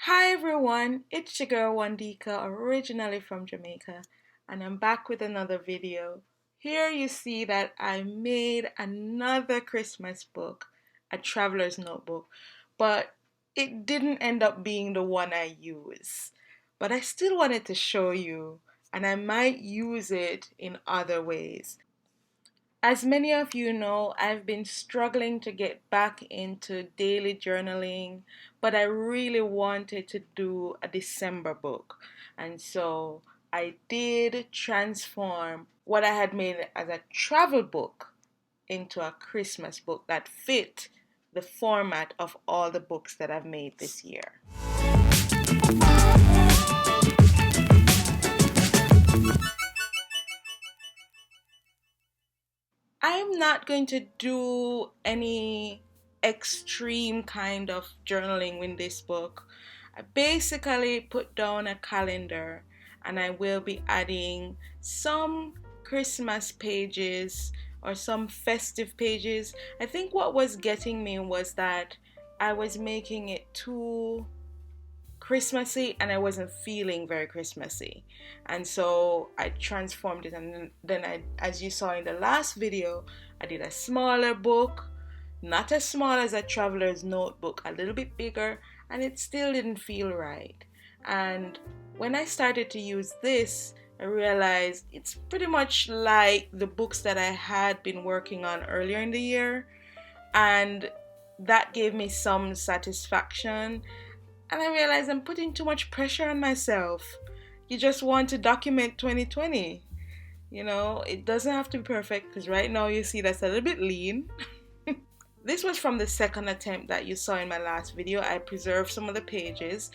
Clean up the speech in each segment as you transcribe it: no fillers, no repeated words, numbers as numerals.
Hi everyone, it's your girl Wandika, originally from Jamaica, and I'm back with another video. Here you see that I made another Christmas book, a traveler's notebook, but it didn't end up being the one I use. But I still wanted to show you, and I might use it in other ways. As many of you know, I've been struggling to get back into daily journaling, but I really wanted to do a December book. And so I did transform what I had made as a travel book into a Christmas book that fit the format of all the books that I've made this year. I'm not going to do any extreme kind of journaling with this book. I basically put down a calendar and I will be adding some Christmas pages or some festive pages. I think what was getting me was that I was making it too Christmassy and I wasn't feeling very Christmassy. And so I transformed it, and then as you saw in the last video, I did a smaller book, not as small as a traveler's notebook, a little bit bigger, and it still didn't feel right. And when I started to use this, I realized it's pretty much like the books that I had been working on earlier in the year, and that gave me some satisfaction. And I realized I'm putting too much pressure on myself. You just want to document 2020. It doesn't have to be perfect because right now you see that's a little bit lean. This was from the second attempt that you saw in my last video. I preserved some of the pages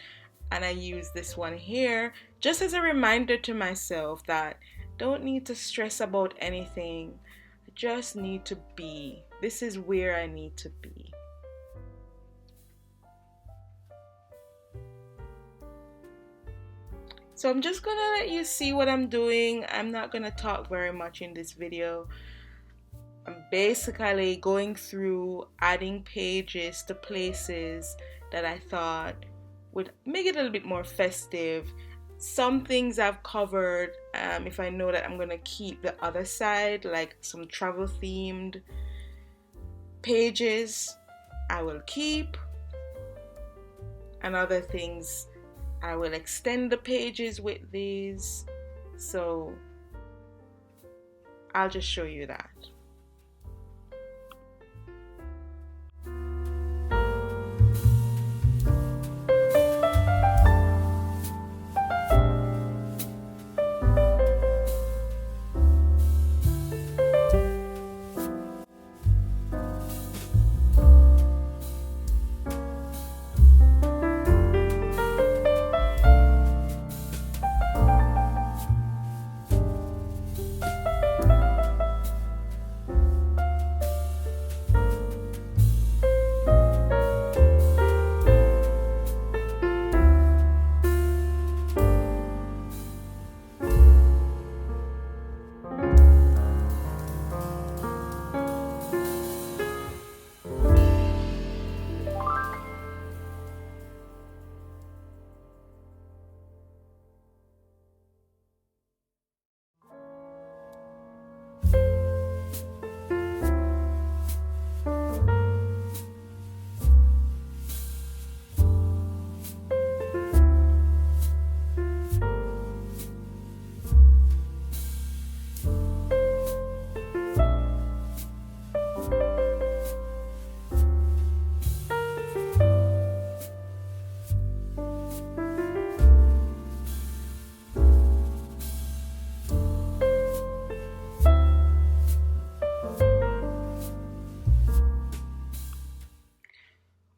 and I used this one here just as a reminder to myself that don't need to stress about anything. I just need to be. This is where I need to be. So I'm just gonna let you see what I'm doing. I'm not gonna talk very much in this video. I'm basically going through adding pages to places that I thought would make it a little bit more festive. Some things I've covered, if I know that I'm gonna keep the other side, like some travel themed pages, I will keep, and other things I will extend the pages with these. So I'll just show you that.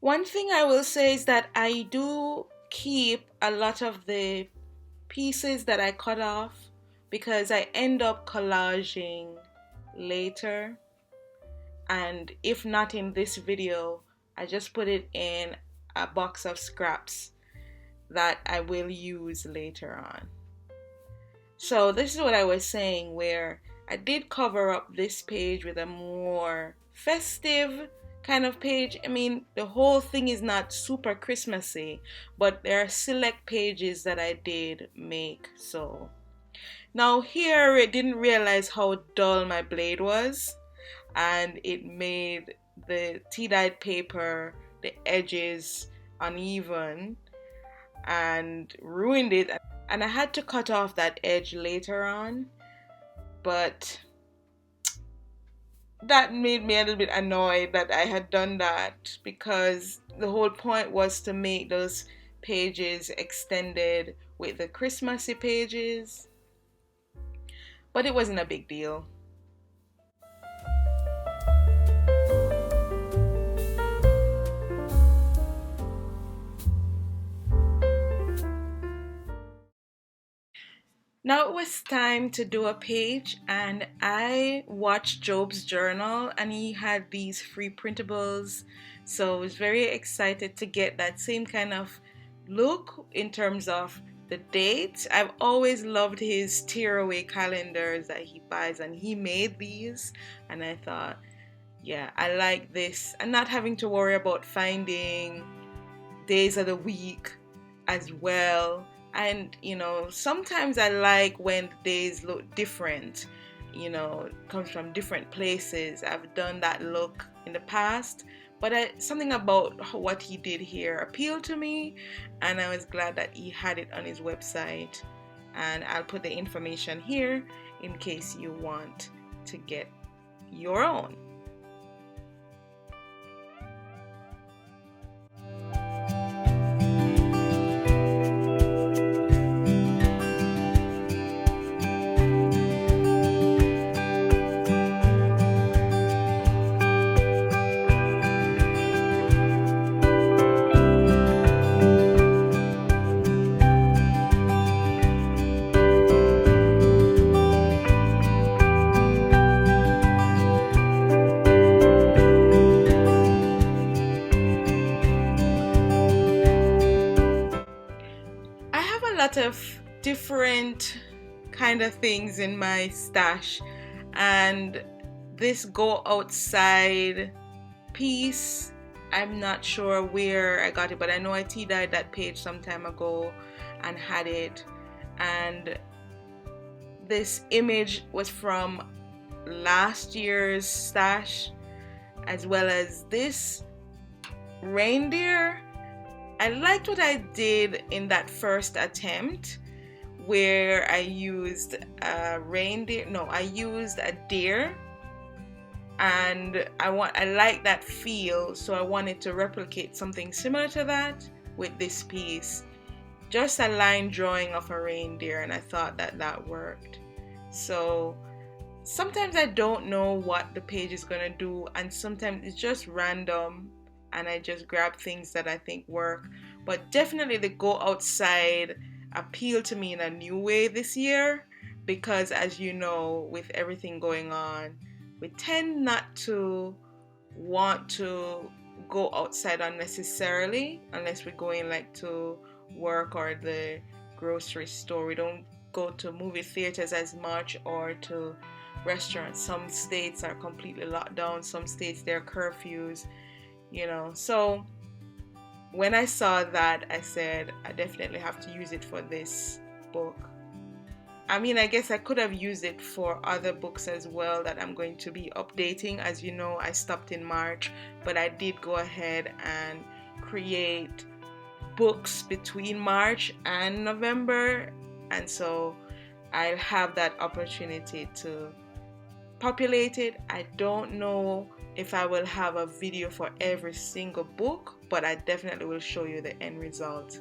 One thing I will say is that I do keep a lot of the pieces that I cut off because I end up collaging later, and if not in this video, I just put it in a box of scraps that I will use later on. So this is what I was saying, where I did cover up this page with a more festive kind of page. I mean, the whole thing is not super Christmassy, but there are select pages that I did make. So now here I didn't realize how dull my blade was, and it made the tea-dyed paper, the edges uneven, and ruined it. And I had to cut off that edge later on, but that made me a little bit annoyed that I had done that, because the whole point was to make those pages extended with the Christmassy pages, but it wasn't a big deal. Now it was time to do a page, and I watched Job's journal, and he had these free printables. So I was very excited to get that same kind of look in terms of the dates. I've always loved his tearaway calendars that he buys, and he made these, and I thought, yeah, I like this, and not having to worry about finding days of the week as well. And sometimes I like when the days look different, comes from different places. I've done that look in the past, but something about what he did here appealed to me, and I was glad that he had it on his website. And I'll put the information here in case you want to get your own. I have a lot of different kind of things in my stash, and this go outside piece, I'm not sure where I got it, but I know I tea-dyed that page some time ago and had it. And this image was from last year's stash, as well as this reindeer. I liked what I did in that first attempt, where I used a reindeer. No, I used a deer, and I like that feel, so I wanted to replicate something similar to that with this piece. Just a line drawing of a reindeer, and I thought that worked. So sometimes I don't know what the page is gonna do, and sometimes it's just random and I just grab things that I think work. But definitely the go outside appealed to me in a new way this year, because as you know, with everything going on, we tend not to want to go outside unnecessarily unless we're going like to work or the grocery store. We don't go to movie theaters as much or to restaurants. Some states are completely locked down, some states there are curfews, so when I saw that, I said I definitely have to use it for this book. I mean, I guess I could have used it for other books as well that I'm going to be updating. As you know, I stopped in March, but I did go ahead and create books between March and November, and so I'll have that opportunity to populate it. I don't know if I will have a video for every single book, but I definitely will show you the end result.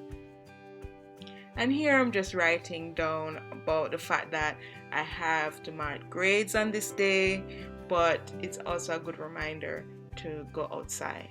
And here I'm just writing down about the fact that I have to mark grades on this day, but it's also a good reminder to go outside.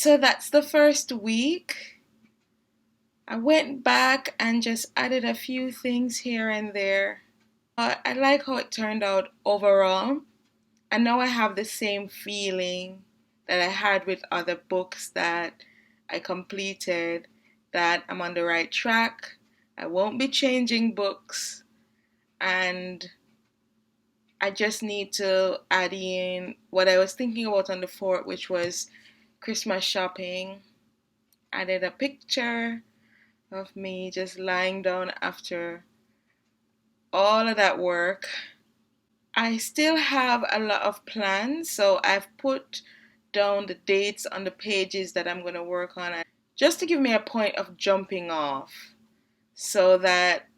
So that's the first week. I went back and just added a few things here and there. I like how it turned out overall. I know I have the same feeling that I had with other books that I completed, that I'm on the right track. I won't be changing books, and I just need to add in what I was thinking about on the fort, which was Christmas shopping. Added a picture of me just lying down after all of that work. I still have a lot of plans, so I've put down the dates on the pages that I'm going to work on, just to give me a point of jumping off so that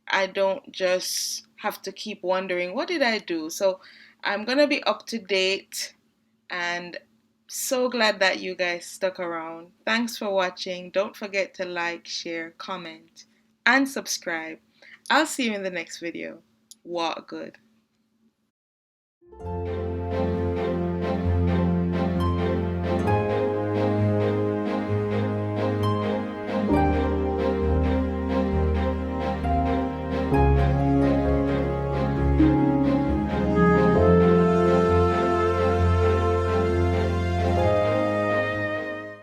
I don't just have to keep wondering, what did I do? So I'm going to be up to date, and so glad that you guys stuck around. Thanks for watching. Don't forget to like, share, comment, and subscribe. I'll see you in the next video. Walk good.